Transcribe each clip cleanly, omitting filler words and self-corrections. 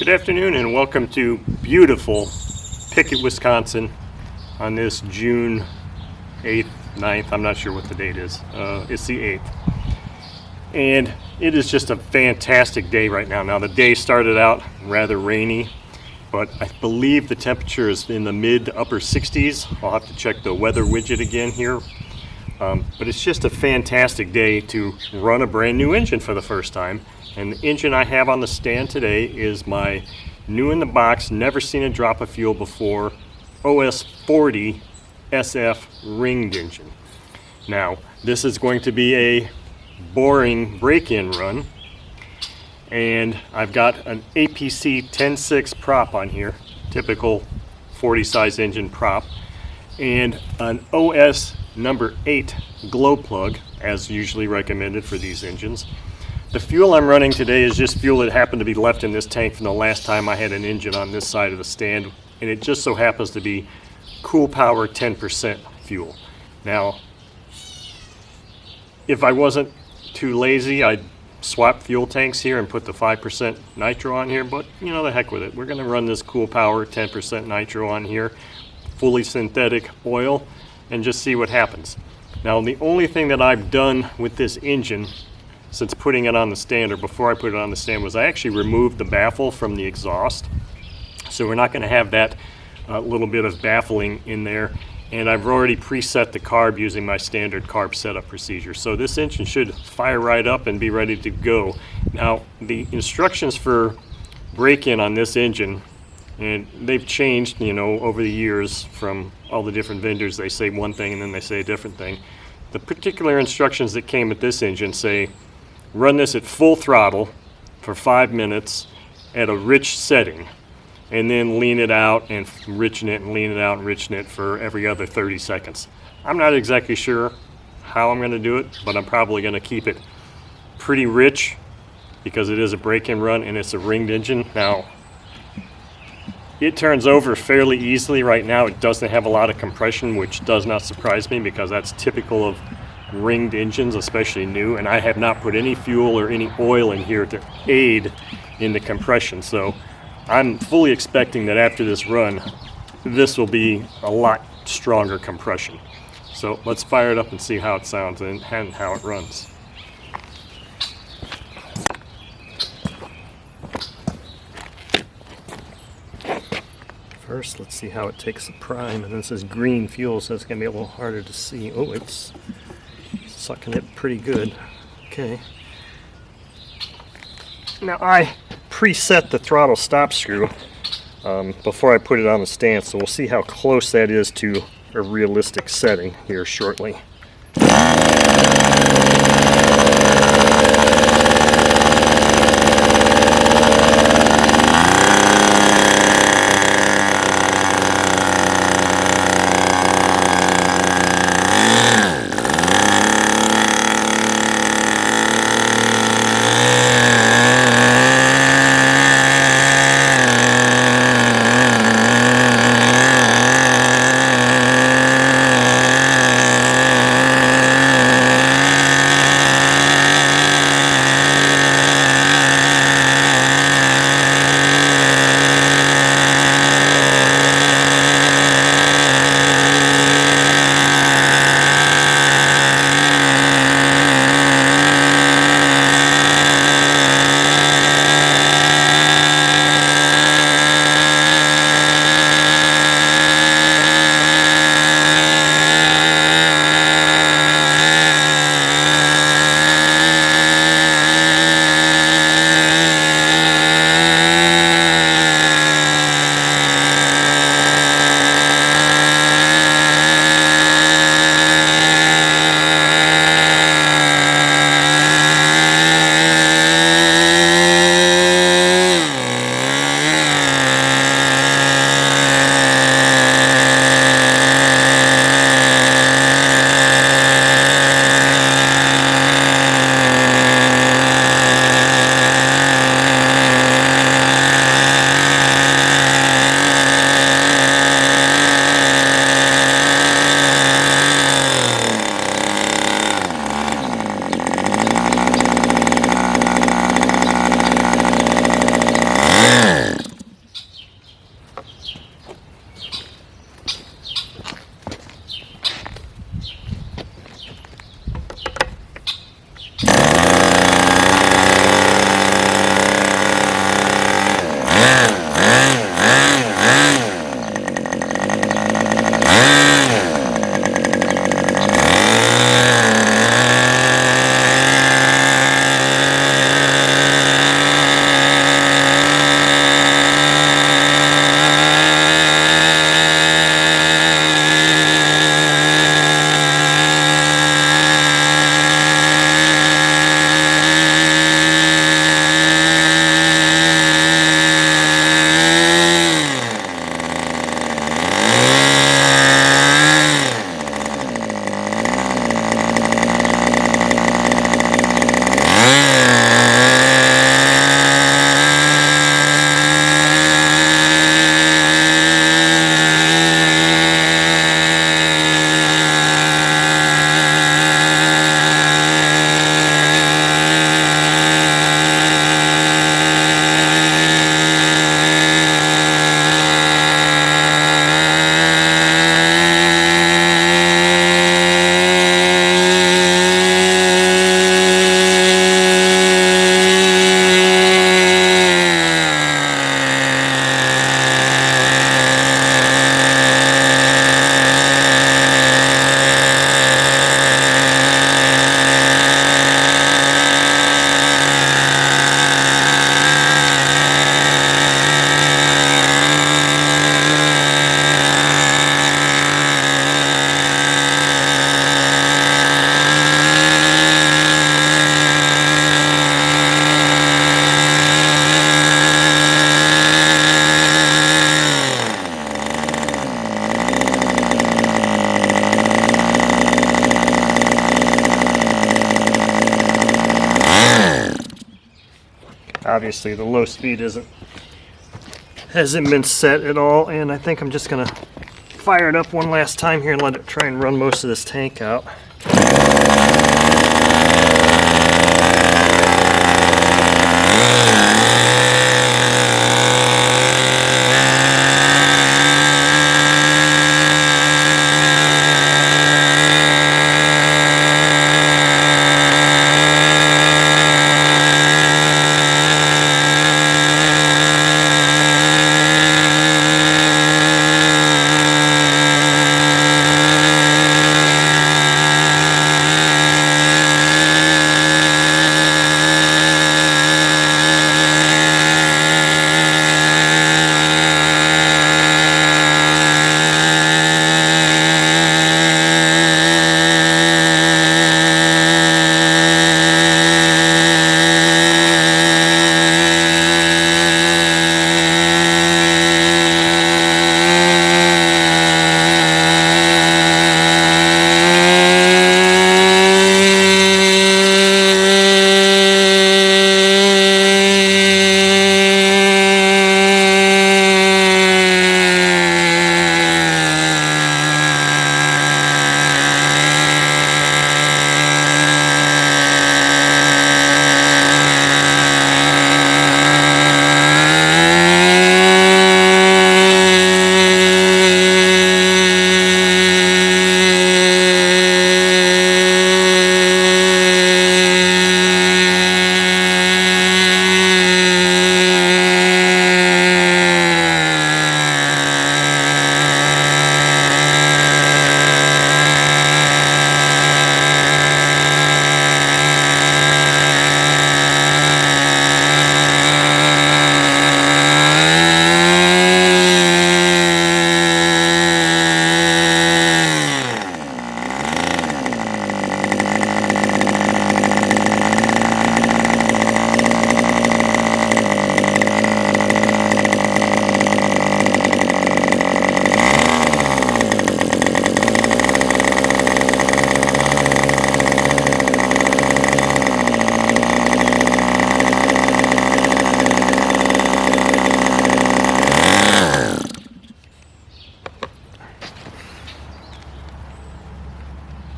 Good afternoon and welcome to beautiful Pickett, Wisconsin on this June 8th, 9th, I'm not sure what the date is. It's the 8th. And it is just a fantastic day right now. Now the day started out rather rainy, but I believe the temperature is in the mid to upper 60s. I'll have to check the weather widget again here. But it's just a fantastic day to run a brand new engine for the first time. And the engine I have on the stand today is my new in the box, never seen a drop of fuel before, OS40 SF ringed engine. Now, this is going to be a boring break-in run. And I've got an APC 10.6 prop on here, typical 40 size engine prop, and an OS number 8 glow plug, as usually recommended for these engines. The fuel I'm running today is just fuel that happened to be left in this tank from the last time I had an engine on this side of the stand, and it just so happens to be Cool Power 10% fuel. Now, if I wasn't too lazy, I'd swap fuel tanks here and put the 5% nitro on here, but you know, the heck with it. We're going to run this Cool Power 10% nitro on here, fully synthetic oil, and just see what happens. Now, the only thing that I've done with this engine since putting it on the stand, or before I put it on the stand, was I actually removed the baffle from the exhaust. So we're not going to have that little bit of baffling in there. And I've already preset the carb using my standard carb setup procedure. So this engine should fire right up and be ready to go. Now, the instructions for break-in on this engine, and they've changed, you know, over the years from all the different vendors. They say one thing and then they say a different thing. The particular instructions that came with this engine say, run this at full throttle for 5 minutes at a rich setting, and then lean it out and richen it and lean it out and richen it for every other 30 seconds. I'm not exactly sure how I'm going to do it, but I'm probably going to keep it pretty rich because it is a break-in run and it's a ringed engine. Now, it turns over fairly easily right now. It doesn't have a lot of compression, which does not surprise me because that's typical of ringed engines, especially new, and I have not put any fuel or any oil in here to aid in the compression. So I'm fully expecting that after this run, this will be a lot stronger compression. So let's fire it up and see how it sounds and how it runs. First, let's see how it takes the prime, and this is green fuel, so it's going to be a little harder to see. Oh, it's sucking it pretty good. Okay. Now, I preset the throttle stop screw before I put it on the stand, so we'll see how close that is to a realistic setting here shortly. Obviously the low speed hasn't been set at all, and I think I'm just gonna fire it up one last time here and let it try and run most of this tank out.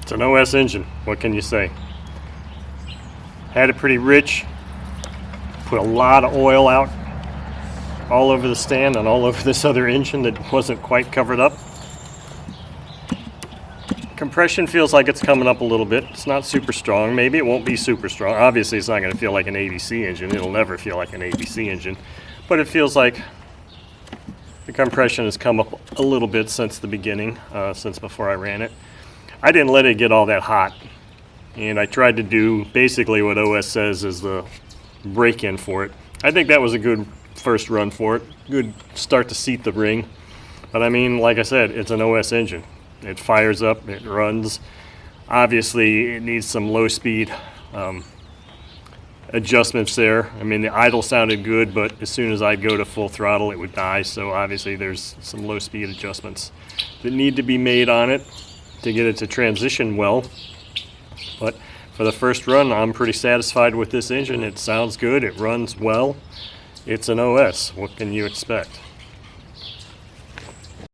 It's an OS engine, what can you say? Had it pretty rich, put a lot of oil out all over the stand and all over this other engine that wasn't quite covered up. Compression feels like it's coming up a little bit. It's not super strong. Maybe it won't be super strong. Obviously it's not going to feel like an ABC engine. It'll never feel like an ABC engine. But it feels like the compression has come up a little bit since the beginning, since before I ran it. I didn't let it get all that hot, and I tried to do basically what OS says is the break-in for it. I think that was a good first run for it. Good start to seat the ring. But I mean, like I said, it's an OS engine. It fires up, it runs. Obviously, it needs some low-speed adjustments there. I mean, the idle sounded good, but as soon as I'd go to full throttle, it would die. So obviously, there's some low-speed adjustments that need to be made on it to get it to transition well. But for the first run, I'm pretty satisfied with this engine. It sounds good, it runs well. It's an OS. What can you expect?